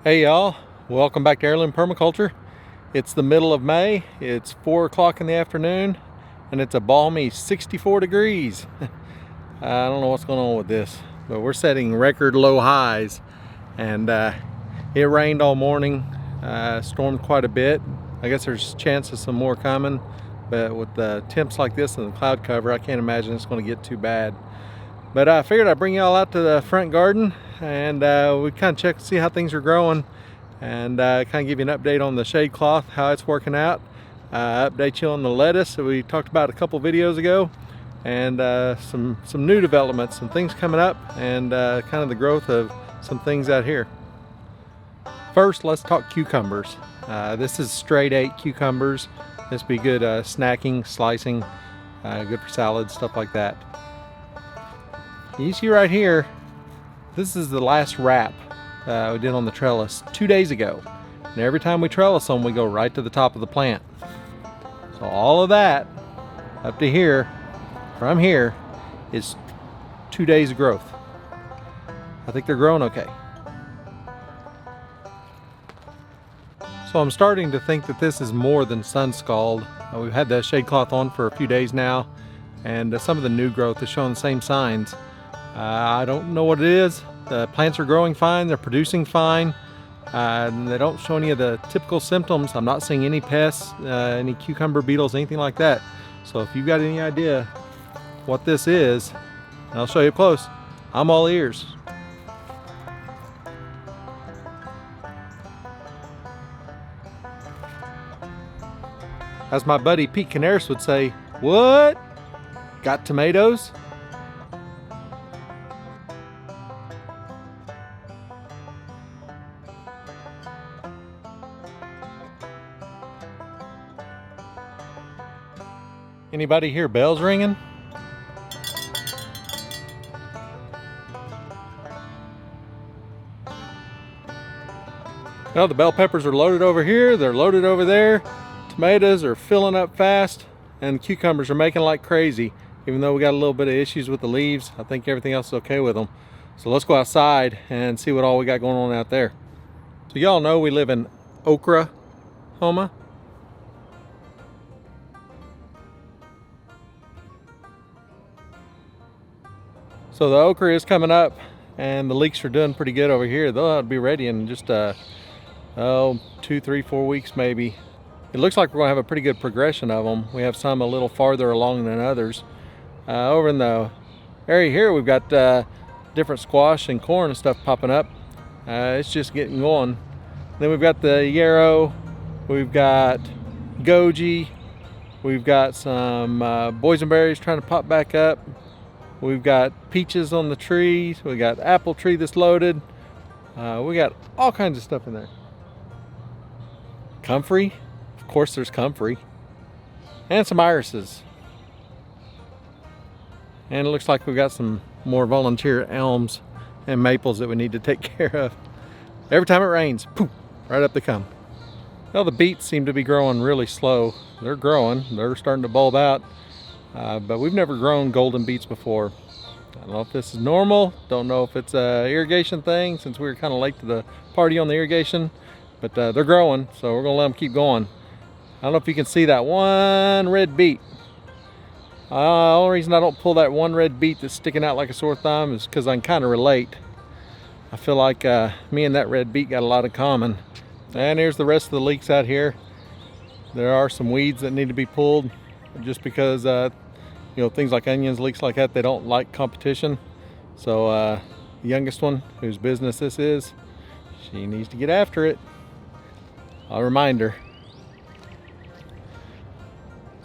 Hey y'all, welcome back to Heirloom Permaculture. It's the middle of May, it's 4 o'clock in the afternoon, and it's a balmy 64 degrees. I don't know what's going on with this, but we're setting record low highs, and it rained all morning, stormed quite a bit. I guess there's a chance of some more coming, but with the temps like this and the cloud cover, I can't imagine it's going to get too bad. But I figured I'd bring y'all out to the front garden and we kind of check to see how things are growing, and kind of give you an update on the shade cloth, how it's working out. Update you on the lettuce that we talked about a couple videos ago, and some new developments, some things coming up, and kind of the growth of some things out here. First, let's talk cucumbers. This is straight 8 cucumbers. This would be good snacking, slicing, good for salads, stuff like that. You see right here, this is the last wrap we did on the trellis 2 days ago. And every time we trellis them, we go right to the top of the plant. So all of that up to here, from here, is 2 days of growth. I think they're growing okay. So I'm starting to think that this is more than sun scald. We've had the shade cloth on for a few days now, and some of the new growth is showing the same signs. I don't know what it is. The plants are growing fine, they're producing fine, and they don't show any of the typical symptoms. I'm not seeing any pests, any cucumber beetles, anything like that. So if you've got any idea what this is, and I'll show you up close, I'm all ears. As my buddy Pete Canaris would say, "What? Got tomatoes?" Anybody hear bells ringing? Well, the bell peppers are loaded over here, they're loaded over there. Tomatoes are filling up fast, and cucumbers are making like crazy. Even though we got a little bit of issues with the leaves, I think everything else is okay with them. So let's go outside and see what all we got going on out there. So y'all know we live in Oklahoma. So the okra is coming up, and the leeks are doing pretty good over here. They'll be ready in just 2, 3, 4 weeks maybe. It looks like we're going to have a pretty good progression of them. We have some a little farther along than others. Over in the area here, we've got different squash and corn and stuff popping up. It's just getting going. Then we've got the yarrow, we've got goji, we've got some boysenberries trying to pop back up. We've got peaches on the trees. We got apple tree that's loaded. We got all kinds of stuff in there. Comfrey, of course there's comfrey. And some irises. And it looks like we've got some more volunteer elms and maples that we need to take care of. Every time it rains, poof, right up they come. Well, the beets seem to be growing really slow. They're growing, they're starting to bulb out. But we've never grown golden beets before. I don't know if this is normal. Don't know if it's a irrigation thing, since we were kind of late to the party on the irrigation. But they're growing, so we're gonna let them keep going. I don't know if you can see that one red beet. The only reason I don't pull that one red beet that's sticking out like a sore thumb is because I can kind of relate. I feel like me and that red beet got a lot in common. And here's the rest of the leeks out here. There are some weeds that need to be pulled, just because you know, things like onions, leeks like that, they don't like competition. So the youngest one, whose business this is, she needs to get after it. I'll remind her.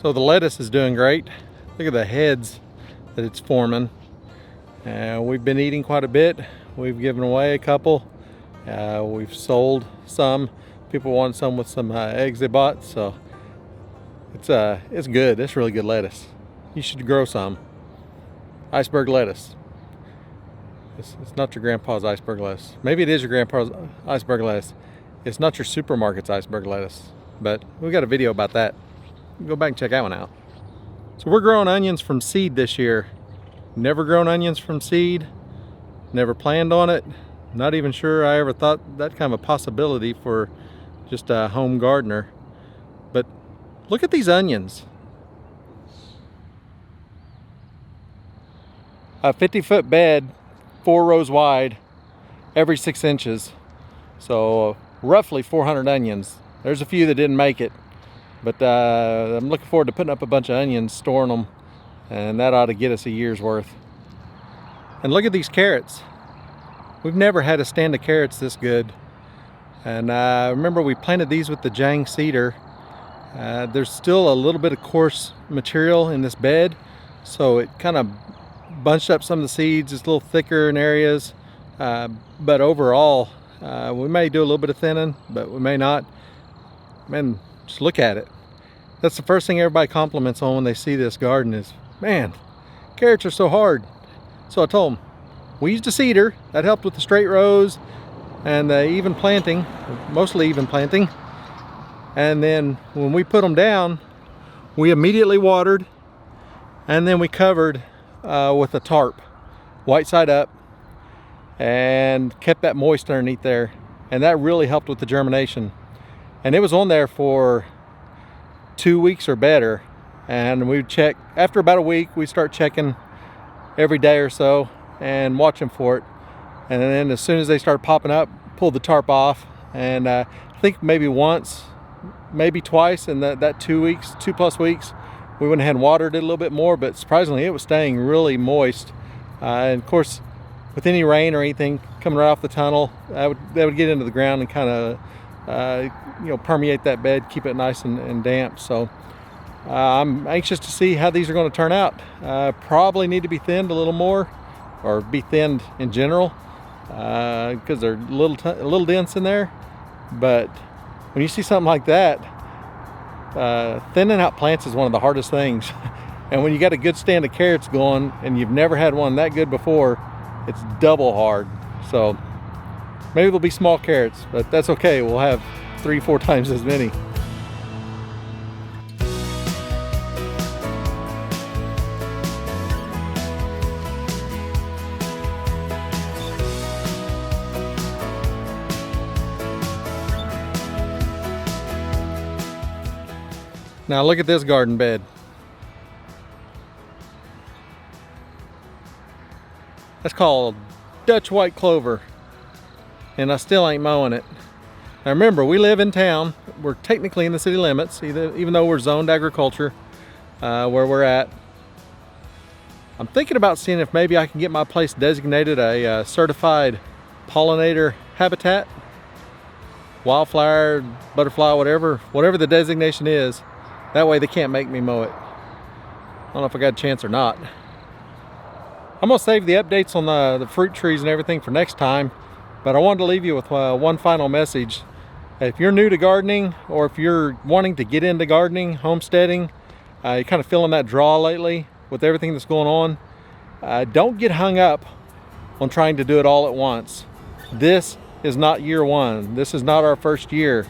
So the lettuce is doing great. Look at the heads that it's forming. We've been eating quite a bit. We've given away a couple. We've sold some. People want some with some eggs they bought, so it's good. It's really good lettuce. You should grow some. Iceberg lettuce. It's not your grandpa's iceberg lettuce. Maybe it is your grandpa's iceberg lettuce. It's not your supermarket's iceberg lettuce. But we got a video about that. Go back and check that one out. So we're growing onions from seed this year. Never grown onions from seed. Never planned on it. Not even sure I ever thought that kind of a possibility for just a home gardener. But look at these onions. A 50-foot bed, 4 rows wide, every 6 inches. So roughly 400 onions. There's a few that didn't make it, but I'm looking forward to putting up a bunch of onions, storing them, and that ought to get us a year's worth. And look at these carrots. We've never had a stand of carrots this good. And remember, we planted these with the Jang cedar. There's still a little bit of coarse material in this bed, so it kind of bunched up some of the seeds. It's a little thicker in areas, but overall we may do a little bit of thinning, but we may not. Man, just look at it. That's the first thing everybody compliments on when they see this garden is, man, carrots are so hard. So I told them, we used a cedar. That helped with the straight rows and the even planting, mostly even planting. And then when we put them down, we immediately watered, and then we covered with a tarp, white side up, and kept that moist underneath there. And that really helped with the germination. And it was on there for 2 weeks or better. And we check, after about a week, we start checking every day or so and watching for it. And then as soon as they start popping up, pull the tarp off. And I think maybe once, maybe twice in that 2 weeks, 2+ weeks, we went ahead and watered it a little bit more, but surprisingly it was staying really moist. And of course, with any rain or anything coming right off the tunnel, that would get into the ground and kind of permeate that bed, keep it nice and damp. So I'm anxious to see how these are going to turn out. Probably need to be thinned a little more, or be thinned in general, because they're a little dense in there. But when you see something like that, thinning out plants is one of the hardest things. And when you got a good stand of carrots going and you've never had one that good before, it's double hard. So maybe there'll be small carrots, but that's okay. We'll have 3-4 times as many. Now look at this garden bed. That's called Dutch white clover, and I still ain't mowing it. Now remember, we live in town. We're technically in the city limits, even though we're zoned agriculture where we're at. I'm thinking about seeing if maybe I can get my place designated a certified pollinator habitat, wildflower, butterfly, whatever the designation is. That way they can't make me mow it. I don't know if I got a chance or not. I'm gonna save the updates on the fruit trees and everything for next time, but I wanted to leave you with one final message. If you're new to gardening, or if you're wanting to get into gardening, homesteading, you're kind of feeling that draw lately with everything that's going on, don't get hung up on trying to do it all at once. This is not year one. This is not our first year.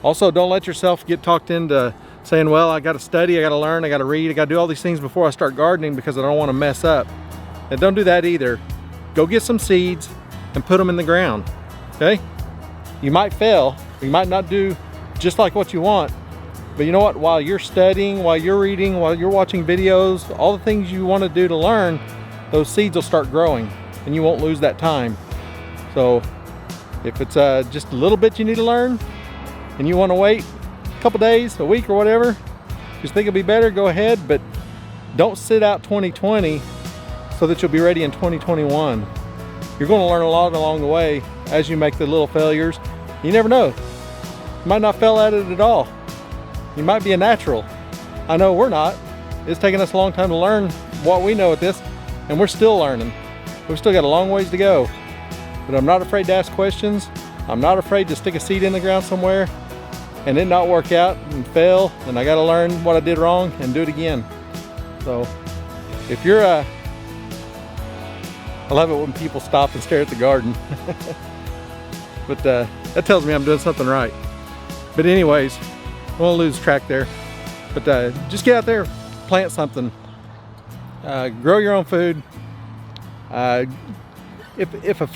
Also, don't let yourself get talked into saying, well, I got to study, I got to learn, I got to read, I got to do all these things before I start gardening because I don't want to mess up. And don't do that either. Go get some seeds and put them in the ground, okay? You might fail, you might not do just like what you want, but you know what? While you're studying, while you're reading, while you're watching videos, all the things you want to do to learn, those seeds will start growing and you won't lose that time. So if it's just a little bit you need to learn and you want to wait a couple days, a week or whatever, just think it'll be better, go ahead, but don't sit out 2020 so that you'll be ready in 2021. You're going to learn a lot along the way as you make the little failures. You never know. You might not fail at it at all. You might be a natural. I know we're not. It's taken us a long time to learn what we know at this, and we're still learning. We've still got a long ways to go. But I'm not afraid to ask questions. I'm not afraid to stick a seed in the ground somewhere and it not work out and fail, and I got to learn what I did wrong and do it again. So if you're I love it when people stop and stare at the garden. But that tells me I'm doing something right. But anyways, I won't lose track there. But just get out there, plant something. Grow your own food. if a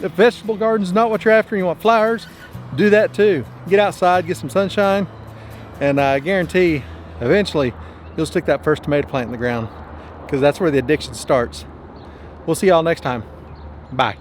vegetable garden's not what you're after and you want flowers, do that too. Get outside, get some sunshine, and I guarantee eventually you'll stick that first tomato plant in the ground, because that's where the addiction starts. We'll see y'all next time. Bye.